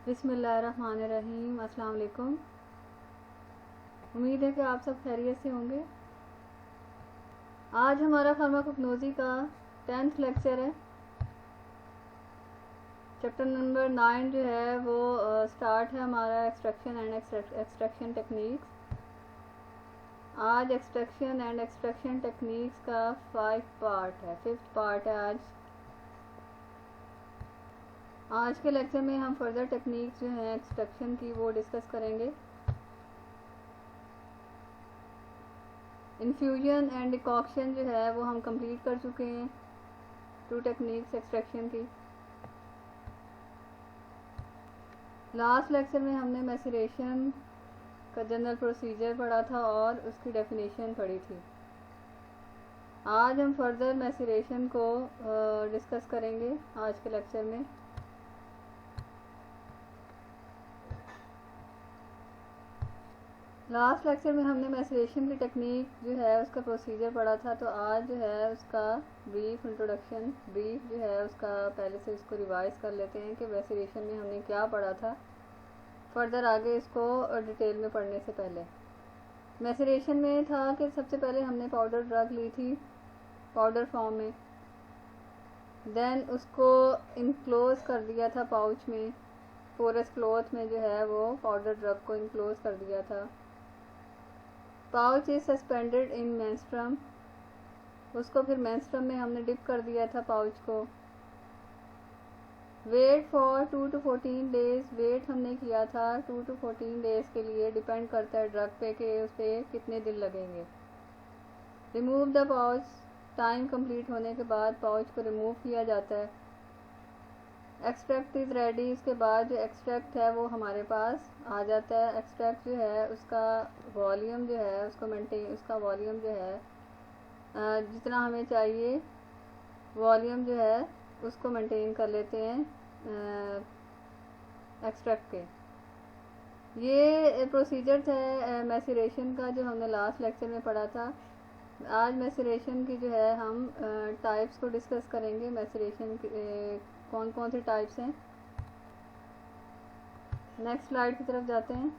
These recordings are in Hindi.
बिस्मिल्लाहिर्रहमानिर्रहीम। अस्सलाम वालेकुम। उम्मीद है कि आप सब खैरियत से होंगे। आज हमारा फार्माकोग्नोसी का 10th लेक्चर है। चैप्टर नंबर 9 जो है वो स्टार्ट है हमारा एक्सट्रैक्शन एंड एक्सट्रैक्शन टेक्निक्स। आज एक्सट्रैक्शन एंड एक्सट्रैक्शन टेक्निक्स का 5th पार्ट है आज के लेक्चर में हम फर्दर टेक्निक्स जो हैं एक्सट्रैक्शन की वो डिस्कस करेंगे। इन्फ्यूजन एंड डिकॉक्शन जो है वो हम कंप्लीट कर चुके हैं 2 टेक्निक्स एक्सट्रैक्शन की। लास्ट लेक्चर में हमने मैसरेशन का जनरल प्रोसीजर पढ़ा था और उसकी डेफिनेशन पढ़ी थी। आज हम फर्दर मैसरेशन को डिस्कस करेंगे आज के लेक्चर में। लास्ट लेक्चर में हमने मैसरेशन की टेक्निक जो है उसका प्रोसीजर पढ़ा था, तो आज जो है उसका ब्रीफ इंट्रोडक्शन जो है उसका पहले से इसको रिवाइज कर लेते हैं कि मैसरेशन में हमने क्या पढ़ा था, फर्दर आगे इसको डिटेल में पढ़ने से पहले। मैसरेशन में था कि सबसे पहले हमने पाउडर ड्रग ली थी पाउडर फॉर्म में, देन उसको इनक्लोज कर दिया था पाउच में, पोरस क्लॉथ में जो है वो पाउडर ड्रग को इनक्लोज कर दिया था। Pouch is suspended in menstruum, उसको फिर मेंस्ट्रम में हमने डिप कर दिया था पाउच को। Wait for 2 to 14 days, wait हमने किया था 2 to 14 डेज के लिए, डिपेंड करता है ड्रग पे कि उस पर कितने दिन लगेंगे। Remove the pouch, time complete होने के बाद पाउच को रिमूव किया जाता है। एक्सट्रैक्ट इज़ रेडी, इसके बाद जो एक्सट्रैक्ट है वो हमारे पास आ जाता है। एक्सट्रैक्ट जो है उसका वॉल्यूम जो है उसको उसका वॉल्यूम जो है जितना हमें चाहिए वॉल्यूम जो है उसको मेंटेन कर लेते हैं एक्सट्रैक्ट के। ये प्रोसीजर था मैसरेशन का जो हमने लास्ट लेक्चर में पढ़ा था। आज मैसरेशन की जो है हम टाइप्स को डिस्कस करेंगे। मैसरेशन कौन कौन से टाइप्स हैं। नेक्स्ट स्लाइड की तरफ जाते हैं।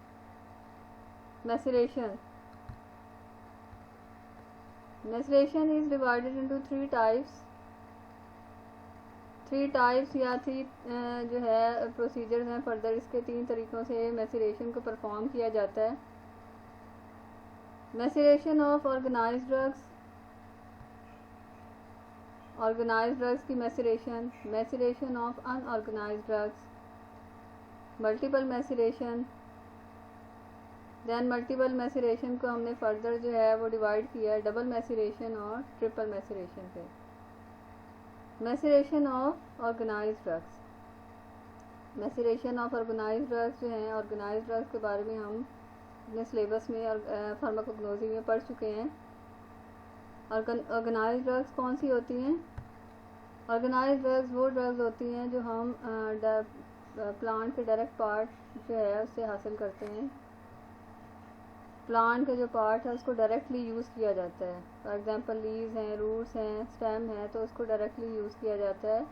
Maceration is divided into 3 types. 3 types या 3 जो है प्रोसीजर हैं फर्दर, इसके 3 तरीक़ों से मैसरेशन को परफॉर्म किया जाता है। मैसरेशन ऑफ ऑर्गेनाइज्ड ड्रग्स की maceration of unorganised drugs, multiple maceration. Then multiple maceration को हमने फर्दर जो है वो डिवाइड किया है डबल मैसरेशन और ट्रिपल मैसरेशन पे। Maceration of organised drugs, maceration of organised drugs जो हैं ऑर्गेनाइज्ड ड्रग्स के बारे में हम अपने सिलेबस में और फार्माकोग्नोसी में पढ़ चुके हैं। ऑर्गेनाइज्ड ड्रग्स कौन सी होती हैं? ऑर्गेनाइज्ड ड्रग्स वो ड्रग्स होती हैं जो हम प्लांट के डायरेक्ट पार्ट जो है उससे हासिल करते हैं। प्लांट का जो पार्ट है उसको डायरेक्टली यूज़ किया जाता है। फॉर एग्जांपल लीव्स हैं, रूट्स हैं, स्टेम है, तो उसको डायरेक्टली यूज़ किया जाता है,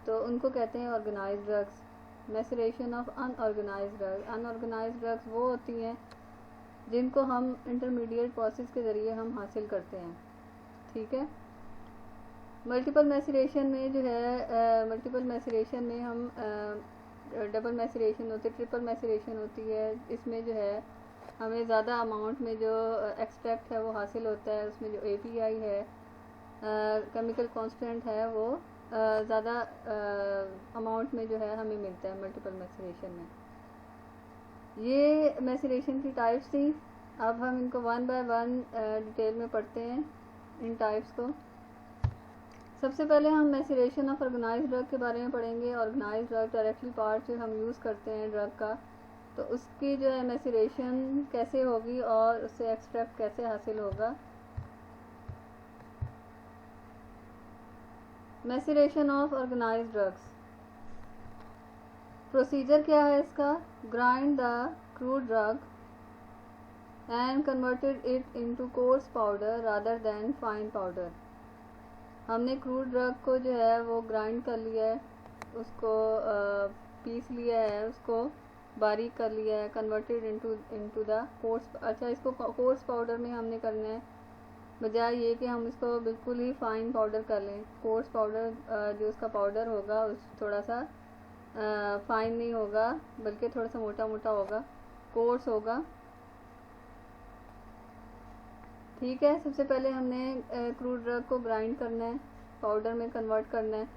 तो उनको कहते हैं organised drugs. Maceration of unorganised drugs वो होती हैं जिनको हम इंटरमीडिएट प्रोसेस के ज़रिए हम हासिल करते हैं। ठीक है। मल्टीपल मैसरेशन में जो है मल्टीपल मैसरेशन में हम डबल मैसरेशन होती है, ट्रिपल मैसरेशन होती है। इसमें जो है हमें ज़्यादा अमाउंट में जो एक्सट्रैक्ट है वो हासिल होता है, उसमें जो API है केमिकल कांस्टेंट है वो ज़्यादा अमाउंट में जो है हमें मिलता है मल्टीपल मैसरेशन में। ये मैसरेशन की टाइप्स थी। अब हम इनको 1 by 1 डिटेल में पढ़ते हैं इन टाइप्स को। सबसे पहले हम मैसरेशन ऑफ ऑर्गेनाइज्ड ड्रग के बारे में पढ़ेंगे। ऑर्गेनाइज्ड ड्रग डायरेक्टली पार्ट जो हम यूज़ करते हैं ड्रग का, तो उसकी जो है मैसरेशन कैसे होगी और उससे एक्सट्रैक्ट कैसे हासिल होगा। Maceration of organised drugs procedure क्या है इसका? Grind the crude drug and converted it into coarse powder rather than fine powder. हमने क्रूड ड्रग को जो है वो ग्राइंड कर लिया है, उसको पीस लिया है उसको बारीक कर लिया है, कन्वर्टेड इनटू द कोर्स। अच्छा, इसको कोर्स पाउडर में हमने करना है, बजाय ये कि हम इसको बिल्कुल ही फाइन पाउडर कर लें। कोर्स पाउडर जो उसका पाउडर होगा उस थोड़ा सा फाइन नहीं होगा, बल्कि थोड़ा सा मोटा मोटा होगा, कोर्स होगा। ठीक है, सबसे पहले हमने क्रूड ड्रग को ग्राइंड करना है, पाउडर में कन्वर्ट करना है।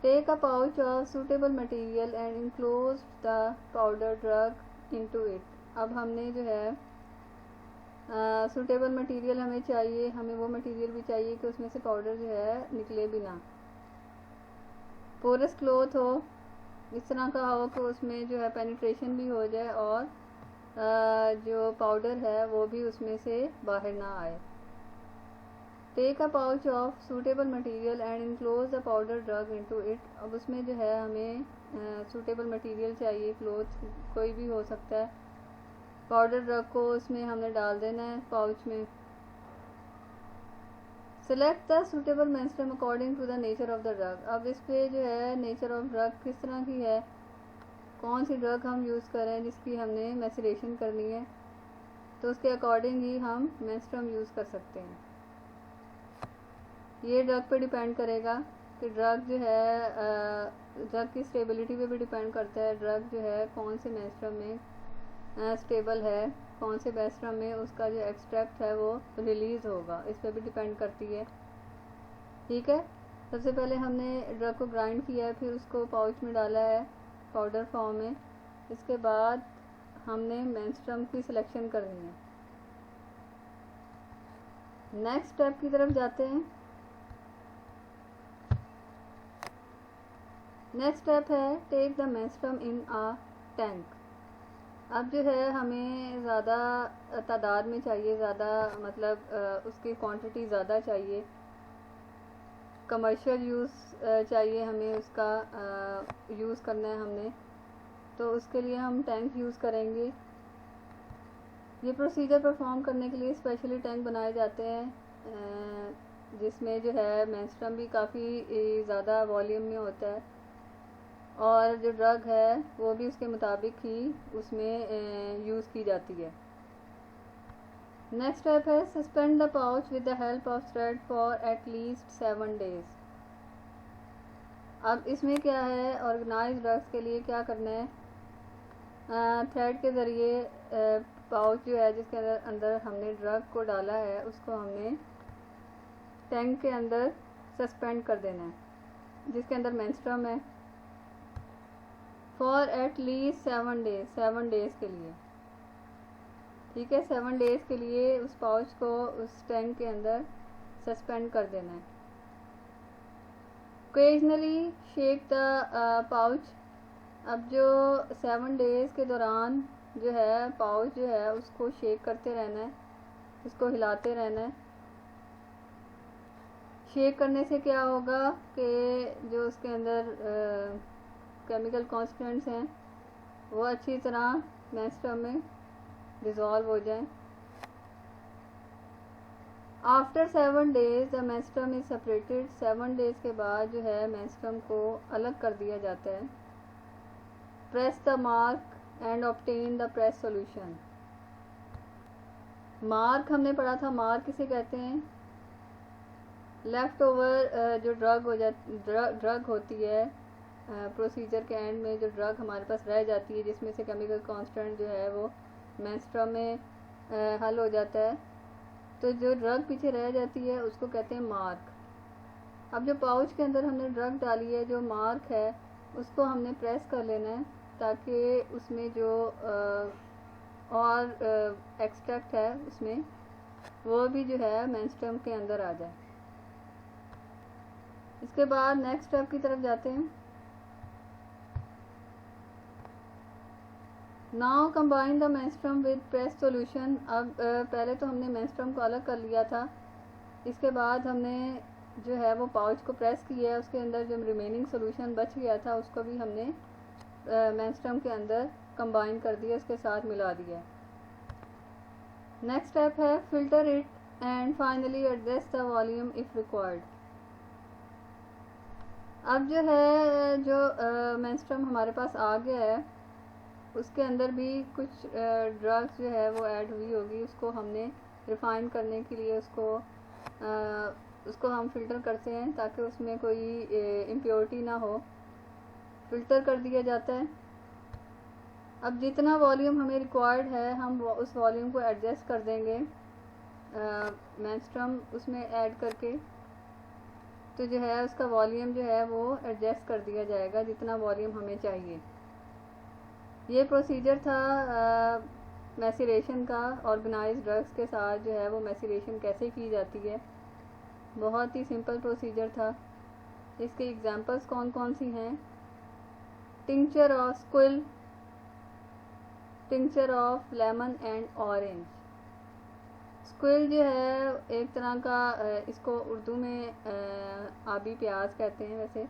Take a pouch of suitable material and enclose the powder drug into it. अब हमने जो है सूटेबल मटेरियल हमें चाहिए, हमें वो मटेरियल भी चाहिए कि उसमें से पाउडर जो है निकले भी ना। पोरस क्लॉथ हो, इस तरह का हो कि उसमें जो है पेनिट्रेशन भी हो जाए और जो पाउडर है वो भी उसमें से बाहर ना आए। Take a pouch of suitable material and enclose the powder drug into it. अब उसमें जो है हमें सूटेबल मटेरियल चाहिए, क्लॉथ कोई भी हो सकता है। पाउडर ड्रग को उसमें हमने डाल देना है पाउच में। Select the suitable menstruum according to the nature of the drug. अब इस पे जो है नेचर ऑफ ड्रग किस तरह की है, कौन सी ड्रग हम यूज़ करें जिसकी हमने मैसरेशन करनी है, तो उसके अकॉर्डिंग ही हम मेंस्ट्रुम यूज़ कर सकते हैं। ये ड्रग पे डिपेंड करेगा कि ड्रग जो है ड्रग की स्टेबिलिटी पे भी डिपेंड करता है। ड्रग जो है कौन से मेंस्ट्रुम में स्टेबल है, कौन से मेंस्ट्रुम में उसका जो एक्सट्रैक्ट है वो रिलीज़ होगा, इस पर भी डिपेंड करती है। ठीक है, सबसे पहले हमने ड्रग को ग्राइंड किया है, फिर उसको पाउच में डाला है पाउडर फॉर्म में। इसके बाद हमने मेंस्ट्रुम की सिलेक्शन करनी है। नेक्स्ट स्टेप की तरफ जाते हैं। नेक्स्ट स्टेप है take the menstruum in a tank. अब जो है हमें ज़्यादा तादाद में चाहिए, ज़्यादा मतलब उसकी क्वांटिटी ज़्यादा चाहिए, कमर्शियल यूज़ चाहिए हमें, उसका यूज़ करना है हमने, तो उसके लिए हम टैंक यूज़ करेंगे। ये प्रोसीजर परफॉर्म करने के लिए स्पेशली टैंक बनाए जाते हैं जिसमें जो है मेंस्ट्रुम भी काफ़ी ज़्यादा वॉल्यूम में होता है और जो ड्रग है वो भी उसके मुताबिक ही उसमें यूज़ की जाती है। नेक्स्ट स्टेप है suspend the pouch with the help of thread for at least 7 days। अब इसमें क्या है, ऑर्गेनाइज ड्रग्स के लिए क्या करना है, थ्रेड के ज़रिए पाउच जो है जिसके अंदर हमने ड्रग को डाला है उसको हमने टैंक के अंदर सस्पेंड कर देना है जिसके अंदर मेंस्ट्रुम है, for at least 7 days, 7 days के लिए। ठीक है, 7 days के लिए उस पाउच को उस टैंक के अंदर सस्पेंड कर देना है। Occasionally shake the pouch. अब जो 7 days के दौरान जो है पाउच जो है उसको शेक करते रहना है, उसको हिलाते रहना है। शेक करने से क्या होगा कि जो उसके अंदर केमिकल कॉन्स्टेंट्स हैं वो अच्छी तरह मेंस्ट्रुम में डिज़ोल्व हो जाएं। After 7 days the menstruum is separated. 7 days के बाद जो है मेंस्ट्रुम को अलग कर दिया जाता है। Press the mark and obtain the press solution. Mark हमने पढ़ा था, मार्क किसे कहते हैं, लेफ़्ट ओवर जो ड्रग होती है प्रोसीजर के एंड में जो ड्रग हमारे पास रह जाती है जिसमें से केमिकल कांस्टेंट जो है वो मेंस्ट्रुम में हल हो जाता है, तो जो ड्रग पीछे रह जाती है उसको कहते हैं मार्क। अब जो पाउच के अंदर हमने ड्रग डाली है, जो मार्क है उसको हमने प्रेस कर लेना है ताकि उसमें जो और एक्सट्रैक्ट है उसमें वो भी जो है मेंस्ट्रुम के अंदर आ जाए। इसके बाद नेक्स्ट स्टेप की तरफ जाते हैं। Now combine the menstruum with press solution. अब पहले तो हमने मेंस्ट्रुम को अलग कर लिया था, इसके बाद हमने जो है वो पाउच को प्रेस किया है, उसके अंदर जो रिमेनिंग सॉल्यूशन बच गया था उसको भी हमने मेंस्ट्रुम के अंदर कंबाइन कर दिया, उसके साथ मिला दिया। नेक्स्ट स्टेप है filter it and finally adjust the volume if required. अब जो है जो मेंस्ट्रुम हमारे पास आ गया है, उसके अंदर भी कुछ ड्रग्स जो है वो ऐड हुई होगी। उसको हमने रिफाइन करने के लिए उसको हम फिल्टर करते हैं ताकि उसमें कोई इम्प्योरिटी ना हो, फिल्टर कर दिया जाता है। अब जितना वॉल्यूम हमें रिक्वायर्ड है हम उस वॉल्यूम को एडजस्ट कर देंगे मेंस्ट्रुम उसमें ऐड करके, तो जो है उसका वॉल्यूम जो है वो एडजस्ट कर दिया जाएगा जितना वॉल्यूम हमें चाहिए। ये प्रोसीजर था मैसीरेशन का। ऑर्गेनाइज्ड ड्रग्स के साथ जो है वो मैसीरेशन कैसे की जाती है, बहुत ही सिंपल प्रोसीजर था। इसके एग्जांपल्स कौन कौन सी हैं? Tincture of squill, tincture of lemon and orange. Squill जो है एक तरह का इसको उर्दू में आबी प्याज कहते हैं वैसे।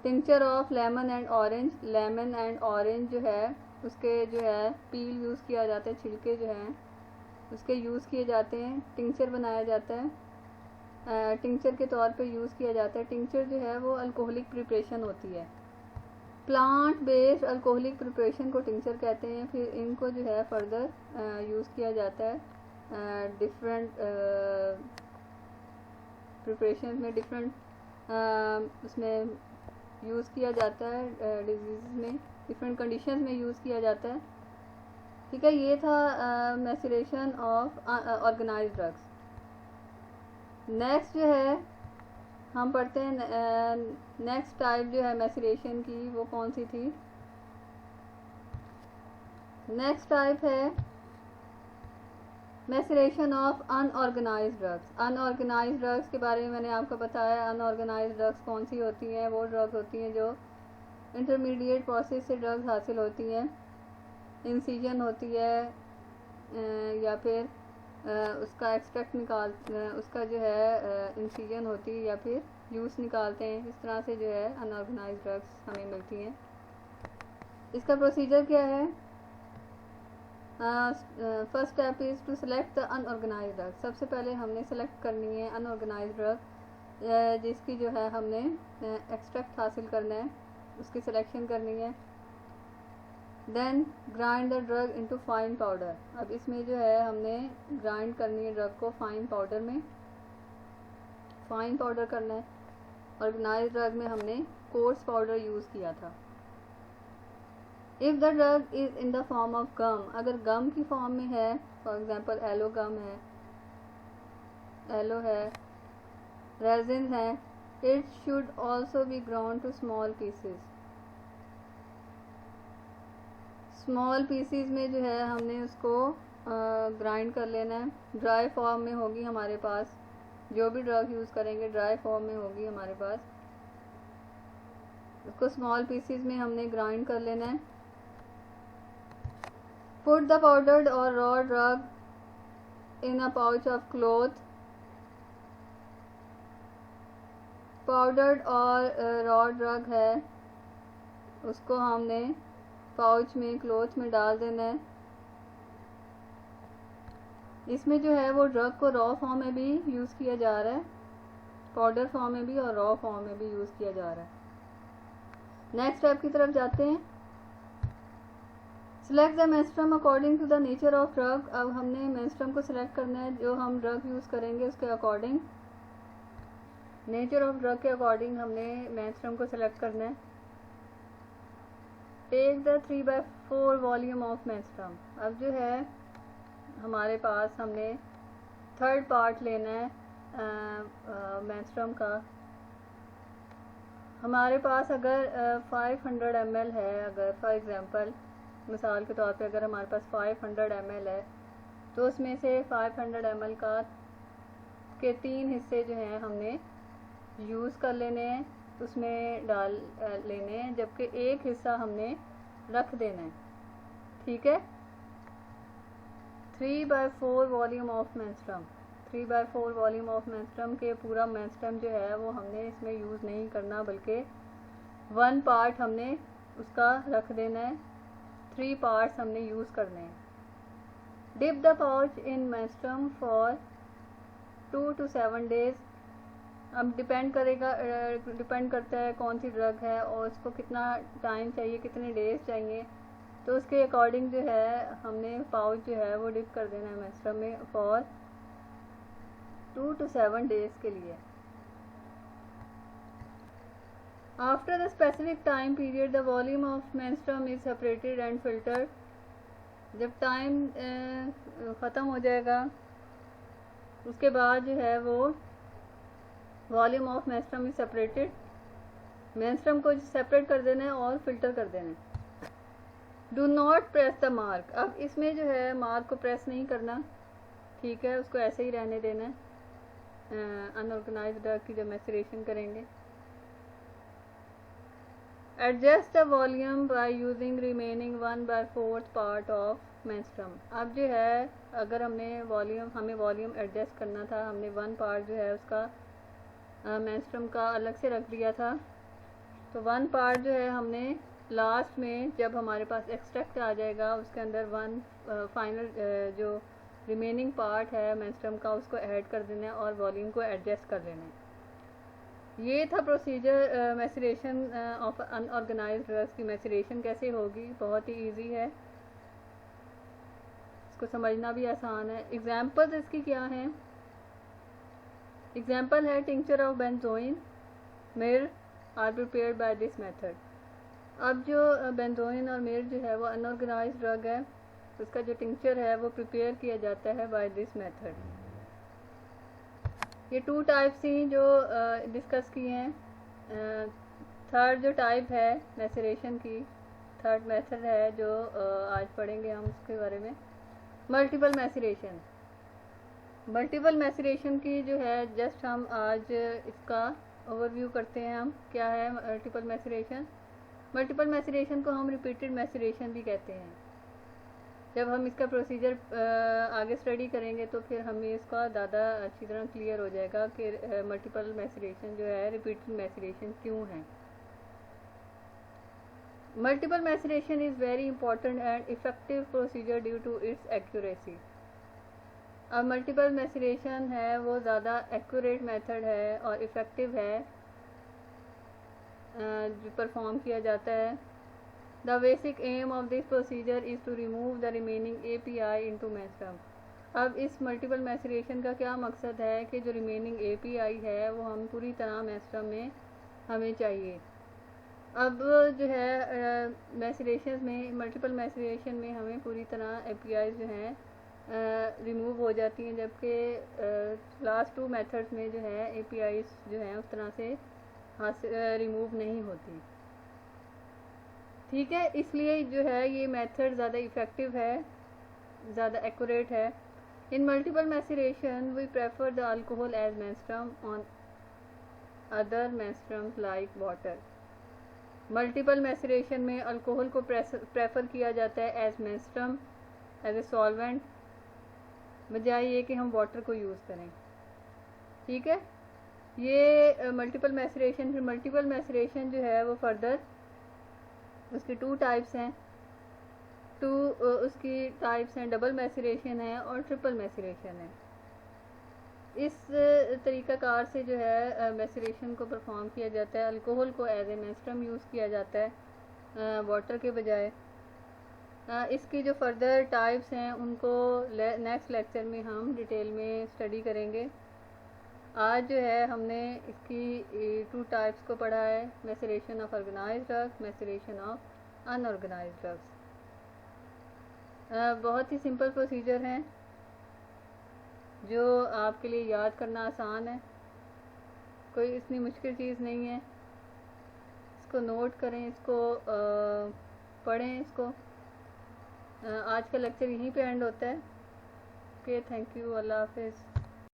Tincture of lemon and orange, lemon and orange जो है उसके जो है पील यूज़ किया जाता है, छिलके जो हैं उसके यूज़ किए जाते हैं, टिंचर बनाया जाता है, टिंचर के तौर पे यूज़ किया जाता है। टिंचर जो है वो अल्कोहलिक प्रिपरेशन होती है, प्लांट बेस्ड अल्कोहलिक प्रिपरेशन को टिंचर कहते हैं। फिर इनको जो है फर्दर यूज़ किया जाता है डिफरेंट प्रिपरेशन में, डिफरेंट उसमें यूज़ किया जाता है, डिजीज़ में, डिफरेंट कंडीशंस में यूज़ किया जाता है। ठीक है, ये था maceration of organised drugs. Next जो है हम पढ़ते हैं नेक्स्ट टाइप जो है मैसीरेशन की, वो कौन सी थी? नेक्स्ट टाइप है maceration of unorganised drugs. Unorganised drugs के बारे में मैंने आपको बताया। अनऑर्गेनाइज्ड ड्रग्स कौन सी होती हैं? वो ड्रग्स होती हैं जो इंटरमीडिएट प्रोसेस से ड्रग्स हासिल होती हैं, इंसिजन होती है या फिर उसका एक्सट्रैक्ट निकाल उसका जो है इंसिजन होती है या फिर यूज़ निकालते हैं। इस तरह से जो है अनऑर्गेनाइज्ड ड्रग्स हमें मिलती हैं। इसका प्रोसीजर क्या है? First step is to select the unorganised drug. सबसे पहले हमने सेलेक्ट करनी है अनऑर्गेनाइज्ड ड्रग जिसकी जो है हमने एक्सट्रैक्ट हासिल करना है, उसकी सिलेक्शन करनी है। Then grind the drug into fine powder. अब इसमें जो है हमने ग्राइंड करनी है ड्रग को फाइन पाउडर में, फाइन पाउडर करना है। ऑर्गेनाइज्ड ड्रग में हमने कोर्स पाउडर यूज़ किया था। If the drug is in the form of gum, अगर गम की फॉर्म में है, फॉर एग्जांपल एलो गम है, एलो है, रेजिन है, it should also be ground to small pieces. Small pieces में जो है हमने उसको ग्राइंड कर लेना है। ड्राई फॉर्म में होगी हमारे पास, जो भी ड्रग यूज़ करेंगे ड्राई फॉर्म में होगी हमारे पास। उसको स्मॉल पीसीज में हमने ग्राइंड कर लेना है। पुट द पाउडर्ड और raw drug in a pouch of cloth. Powdered और रॉ ड्रग है उसको हमने पाउच में, क्लॉथ में डाल देना है। इसमें जो है वो ड्रग को रॉ फॉर्म में भी यूज़ किया जा रहा है, पाउडर फॉर्म में भी और रॉ फॉर्म में भी यूज़ किया जा रहा है। नेक्स्ट स्टेप की तरफ जाते हैं। Select the menstruum according to the nature of drug. अब हमने मेंस्ट्रुम को सिलेक्ट करना है जो हम ड्रग यूज़ करेंगे उसके अकॉर्डिंग, नेचर ऑफ ड्रग के अकॉर्डिंग हमने मेंस्ट्रुम को सिलेक्ट करना है। Take the 3/4 volume of menstruum. अब जो है हमारे पास हमने थर्ड पार्ट लेना है मेंस्ट्रुम का। हमारे पास अगर 500 ml है, अगर फॉर एग्जांपल मिसाल के तौर पे अगर हमारे पास 500 ml है तो उसमें से 500 ml का के 3 हिस्से जो हैं हमने यूज़ कर लेने हैं, उसमें डाल लेने हैं, जबकि एक हिस्सा हमने रख देना है। ठीक है, 3/4 volume of menstruum. 3/4 volume of menstruum के पूरा मेंस्ट्रुम जो है वो हमने इसमें यूज़ नहीं करना, बल्कि 1 पार्ट हमने उसका रख देना है, 3 पार्ट्स हमने यूज़ करने हैं। Dip the pouch in menstruum for 2 to 7 days। अब डिपेंड करता है कौन सी ड्रग है और उसको कितना टाइम चाहिए, कितने डेज चाहिए, तो उसके अकॉर्डिंग जो है हमने पाउच जो है वो डिप कर देना है मेंस्ट्रुम में फॉर 2 to 7 डेज के लिए। After the specific time period the volume of menstruum is separated and filtered. जब टाइम ख़त्म हो जाएगा उसके बाद जो है वो volume of menstruum is separated, menstruum को सेपरेट कर देना है और फिल्टर कर देना है। Do not press the mark. अब इसमें जो है मार्क को प्रेस नहीं करना, ठीक है, उसको ऐसे ही रहने देना है अनऑर्गेनाइज्ड ड्रग की जब मैसरेशन करेंगे। Adjust the volume by using remaining 1/4 part of menstruum. अब जो है अगर हमें वॉल्यूम एडजस्ट करना था, हमने 1 पार्ट जो है उसका मेंस्ट्रुम का अलग से रख दिया था, तो 1 पार्ट जो है हमने लास्ट में जब हमारे पास एक्सट्रैक्ट आ जाएगा उसके अंदर 1 फाइनल जो रिमेनिंग पार्ट है मेंस्ट्रुम का उसको ऐड कर देना है और वॉल्यूम को एडजस्ट कर लेना है। ये था procedure maceration of unorganised drugs की। मैसरेशन कैसे होगी, बहुत ही इजी है, इसको समझना भी आसान है। एग्जांपल्स इसकी क्या हैं? एग्जांपल है tincture of benzoin myrrh are prepared by this method. अब जो बेंजोइन और मिर जो है वो अनऑर्गेनाइज्ड ड्रग है, उसका जो टिंक्चर है वो प्रिपेयर किया जाता है बाय दिस मेथड। ये 2 टाइप्स थी जो डिस्कस की हैं। थर्ड जो टाइप है मैसरेशन की, थर्ड मेथड है जो आज पढ़ेंगे हम उसके बारे में, मल्टीपल मैसरेशन। मल्टीपल मैसरेशन की जो है जस्ट हम आज इसका ओवरव्यू करते हैं। हम क्या है मल्टीपल मैसरेशन? मल्टीपल मैसरेशन को हम रिपीटेड मैसरेशन भी कहते हैं। जब हम इसका प्रोसीजर आगे स्टडी करेंगे तो फिर हमें इसका ज़्यादा अच्छी तरह क्लियर हो जाएगा कि मल्टीपल मैसरेशन जो है रिपीटेड मैसरेशन क्यों है। Multiple maceration is very important and effective procedure due to its accuracy. अब मल्टीपल मैसरेशन है वो ज़्यादा एक्यूरेट मेथड है और इफ़ेक्टिव है जो परफॉर्म किया जाता है। The basic aim of this procedure is to remove the remaining API into menstruum। अब इस मल्टीपल मैसरेशन का क्या मकसद है कि जो रिमेनिंग API है वो हम पूरी तरह मेंस्ट्रुम में हमें चाहिए। अब जो है मैसरेशन में, मल्टीपल मैसरेशन में हमें पूरी तरह API जो हैं रिमूव हो जाती हैं, जबकि लास्ट 2 मेथड्स में जो है API जो हैं उस तरह से रिमूव नहीं होती, ठीक है। इसलिए जो है ये मेथड ज़्यादा इफ़ेक्टिव है, ज़्यादा एक्यूरेट है। In multiple maceration we prefer the alcohol as menstruum on other menstruums like water. Multiple maceration में अल्कोहल को प्रेफर किया जाता है as menstruum, as a solvent, बजाय ये कि हम वाटर को यूज़ करें, ठीक है। ये मल्टीपल मैसरेशन। फिर मल्टीपल मैसरेशन जो है वो फर्दर उसकी 2 टाइप्स हैं। उसकी टाइप्स हैं डबल मैसरेशन है और ट्रिपल मैसरेशन है। इस तरीक़ाकार से जो है मैसरेशन को परफॉर्म किया जाता है। अल्कोहल को एज ए मेंस्ट्रुम यूज़ किया जाता है वाटर के बजाय। इसकी जो फर्दर टाइप्स हैं उनको नेक्स्ट लेक्चर में हम डिटेल में स्टडी करेंगे। आज जो है हमने इसकी 2 टाइप्स को पढ़ा है, maceration of organised drugs, maceration of unorganised drugs. बहुत ही सिंपल प्रोसीजर हैं जो आपके लिए याद करना आसान है, कोई इतनी मुश्किल चीज़ नहीं है। इसको नोट करें, इसको पढ़ें, इसको। आज का लेक्चर यहीं पे एंड होता है। ओके, थैंक यू, अल्लाह हाफिज़।